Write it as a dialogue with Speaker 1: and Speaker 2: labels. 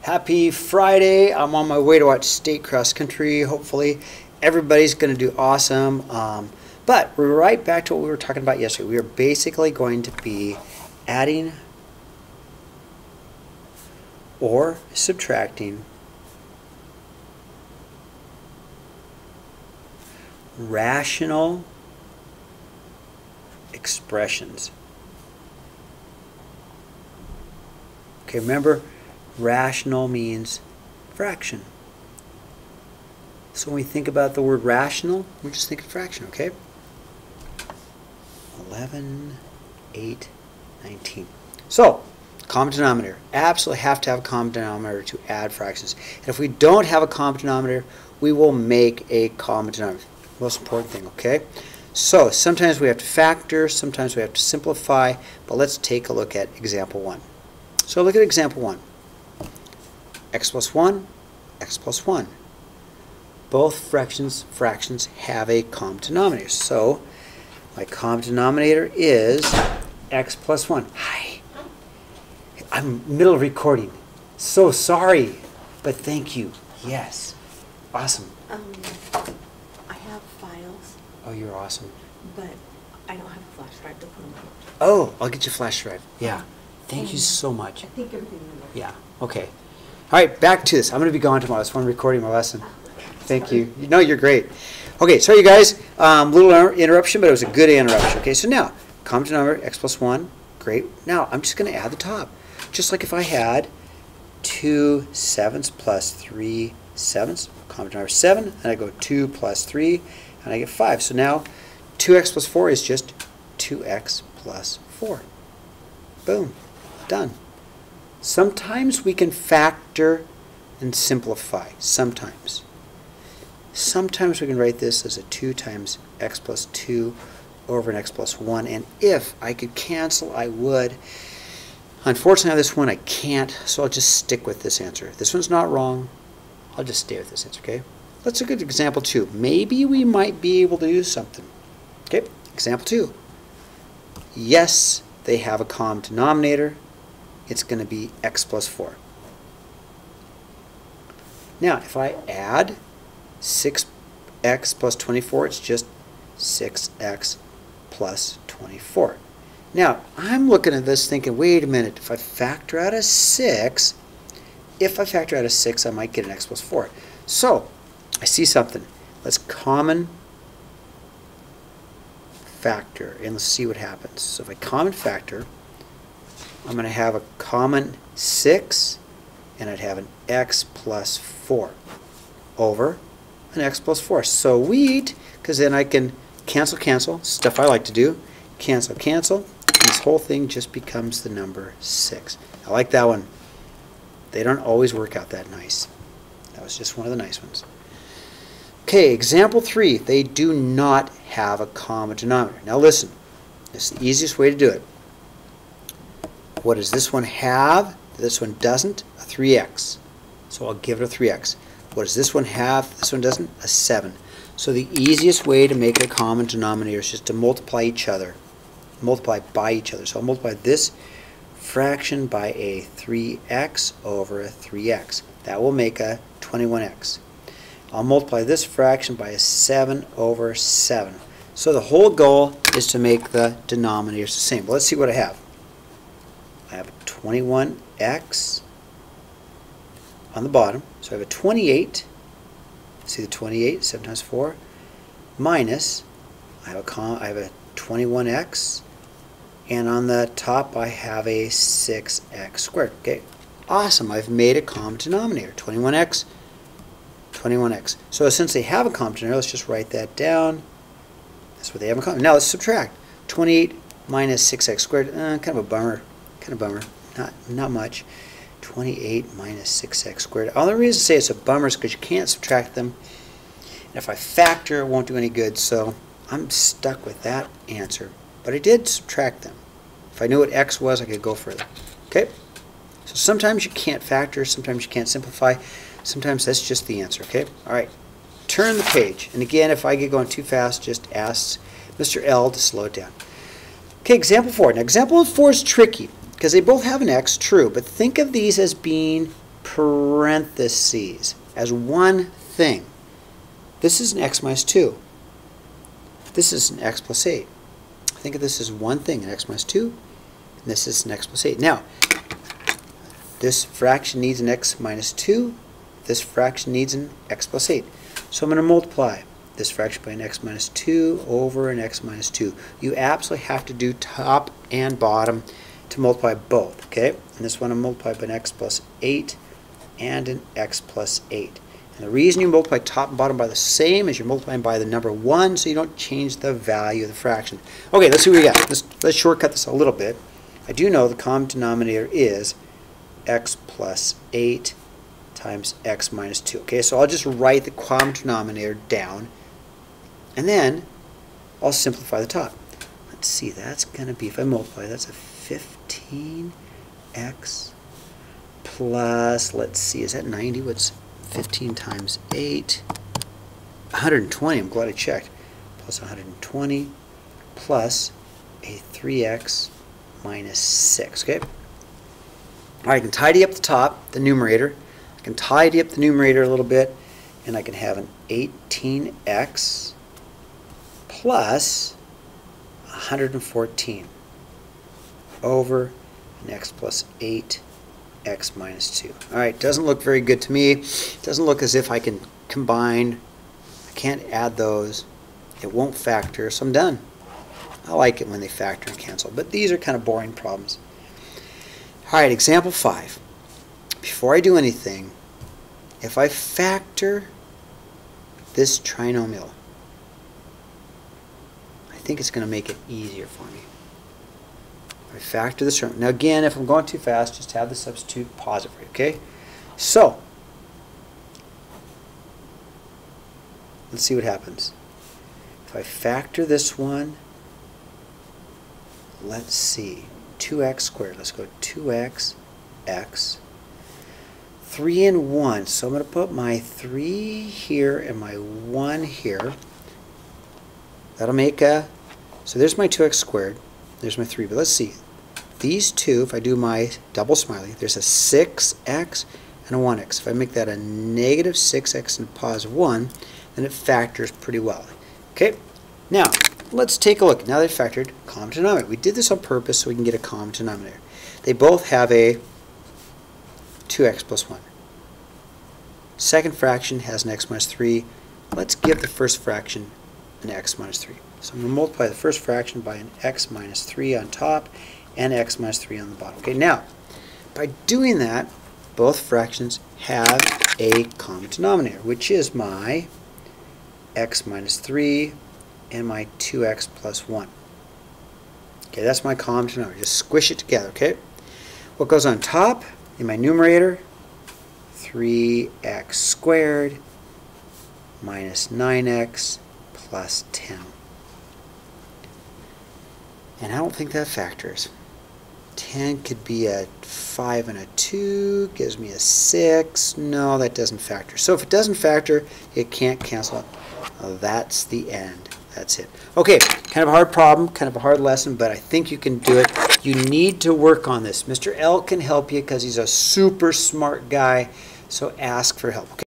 Speaker 1: Happy Friday. I'm on my way to watch state cross country. Hopefully everybody's going to do awesome. But we're right back to what we were talking about yesterday. We are basically going to be adding or subtracting rational expressions. Okay, remember, rational means fraction. So when we think about the word rational, we're just thinking fraction, okay? 11, 8, 19. So, common denominator. Absolutely have to have a common denominator to add fractions. And if we don't have a common denominator, we will make a common denominator. Most important thing, okay? So, sometimes we have to factor, sometimes we have to simplify, but let's take a look at example 1. So look at example 1. X plus 1, x plus 1. Both fractions have a common denominator. So my common denominator is x plus 1. Hi. I'm middle of recording. So sorry, but thank you. Yes. Awesome.
Speaker 2: I have files.
Speaker 1: Oh, you're awesome.
Speaker 2: But I don't have a flash drive to put them on.
Speaker 1: Oh, I'll get you a flash drive. Yeah. Thank you so much.
Speaker 2: I think everything will work.
Speaker 1: Yeah. Okay. All right, back to this. I'm going to be gone tomorrow. That's when I'm recording my lesson. Thank you. No, you're great. Okay, sorry, you guys. Little interruption, but it was a good interruption. Okay, so now, common denominator, x plus 1. Great. Now, I'm just going to add the top. Just like if I had 2 7s plus 3 7s, common denominator 7, and I go 2 plus 3, and I get 5. So now, 2x plus 4 is just 2x plus 4. Boom. Done. Sometimes we can factor and simplify. Sometimes. Sometimes we can write this as a 2 times x plus 2 over an x plus 1. And if I could cancel, I would. Unfortunately, on this one, I can't, so I'll just stick with this answer. This one's not wrong. I'll just stay with this answer, okay? Let's look at example 2. Maybe we might be able to do something. Okay, example 2. Yes, they have a common denominator. It's going to be x plus 4. Now, if I add 6x plus 24, it's just 6x plus 24. Now, I'm looking at this thinking, wait a minute, if I factor out a 6, I might get an x plus 4. So, I see something. Let's common factor, and let's see what happens. So if I common factor, I'm going to have a common 6, and I'd have an x plus 4 over an x plus 4. Sweet, because then I can cancel, stuff I like to do, cancel, and this whole thing just becomes the number 6. I like that one. They don't always work out that nice. That was just one of the nice ones. Okay, example 3. They do not have a common denominator. Now listen, it's the easiest way to do it. What does this one have? This one doesn't. A 3x. So I'll give it a 3x. What does this one have? This one doesn't. A 7. So the easiest way to make a common denominator is just to multiply each other. Multiply by each other. So I'll multiply this fraction by a 3x over a 3x. That will make a 21x. I'll multiply this fraction by a 7 over 7. So the whole goal is to make the denominators the same. Well, let's see what I have. I have a 21x on the bottom. So I have a 28. See the 28, 7 times 4, minus, I have a 21x, and on the top I have a 6x squared. Okay, awesome. I've made a common denominator, 21x, 21x. So since they have a common denominator, let's just write that down. That's what they have in common. Now let's subtract. 28 minus 6x squared, kind of a bummer. Not much. 28 minus 6x squared. The only reason to say it's a bummer is because you can't subtract them. And if I factor, it won't do any good. So I'm stuck with that answer. But I did subtract them. If I knew what x was, I could go further. Okay? So sometimes you can't factor, sometimes you can't simplify. Sometimes that's just the answer. Okay? All right. Turn the page. And again, if I get going too fast, just ask Mr. L to slow it down. Okay, example 4. Now, example 4 is tricky because they both have an x, true, but think of these as being parentheses as one thing. This is an x minus 2. This is an x plus 8. Think of this as one thing, an x minus 2, and this is an x plus 8. Now, this fraction needs an x minus 2. This fraction needs an x plus 8. So I'm going to multiply this fraction by an x minus 2 over an x minus 2. You absolutely have to do top and bottom to multiply both, okay? And this one I'm multiplied by an x plus 8 and an x plus 8. And the reason you multiply top and bottom by the same is you're multiplying by the number 1, so you don't change the value of the fraction. Okay, let's see what we got. Let's shortcut this a little bit. I do know the common denominator is x plus 8 times x minus 2. Okay, so I'll just write the common denominator down, and then I'll simplify the top. Let's see, that's going to be, if I multiply, that's a 15x plus, let's see, is that 90? What's 15 times 8? 120, I'm glad I checked. Plus 120 plus a 3x minus 6, okay? All right, I can tidy up the top, the numerator. I can tidy up the numerator a little bit, and I can have an 18x plus 114 over an x plus 8 x minus 2. All right, doesn't look very good to me. Doesn't look as if I can combine. I can't add those. It won't factor, so I'm done. I like it when they factor and cancel, but these are kind of boring problems. All right, example 5. Before I do anything, if I factor this trinomial, I think it's going to make it easier for me. I factor this term. Now again, if I'm going too fast, just have the substitute pause it for you, okay? So, let's see what happens. If I factor this one, let's see, 2x squared. Let's go 2x, x. 3 and 1. So I'm going to put my 3 here and my 1 here. That'll make a, so there's my 2x squared. There's my 3. But let's see. These two, if I do my double smiley, there's a 6x and a 1x. If I make that a negative 6x and a positive 1, then it factors pretty well. Okay, now let's take a look. Now they've factored common denominator. We did this on purpose so we can get a common denominator. They both have a 2x plus 1. Second fraction has an x minus 3. Let's give the first fraction an x minus 3. So I'm going to multiply the first fraction by an x minus 3 on top and x minus 3 on the bottom. Okay, now, by doing that, both fractions have a common denominator, which is my x minus 3 and my 2x plus 1. Okay, that's my common denominator. Just squish it together, okay? What goes on top in my numerator? 3x squared minus 9x plus 10. And I don't think that factors. 10 could be a 5 and a 2, gives me a 6. No, that doesn't factor. So if it doesn't factor, it can't cancel. That's the end. That's it. Okay, kind of a hard problem, kind of a hard lesson, but I think you can do it. You need to work on this. Mr. L can help you because he's a super smart guy, so ask for help. Okay?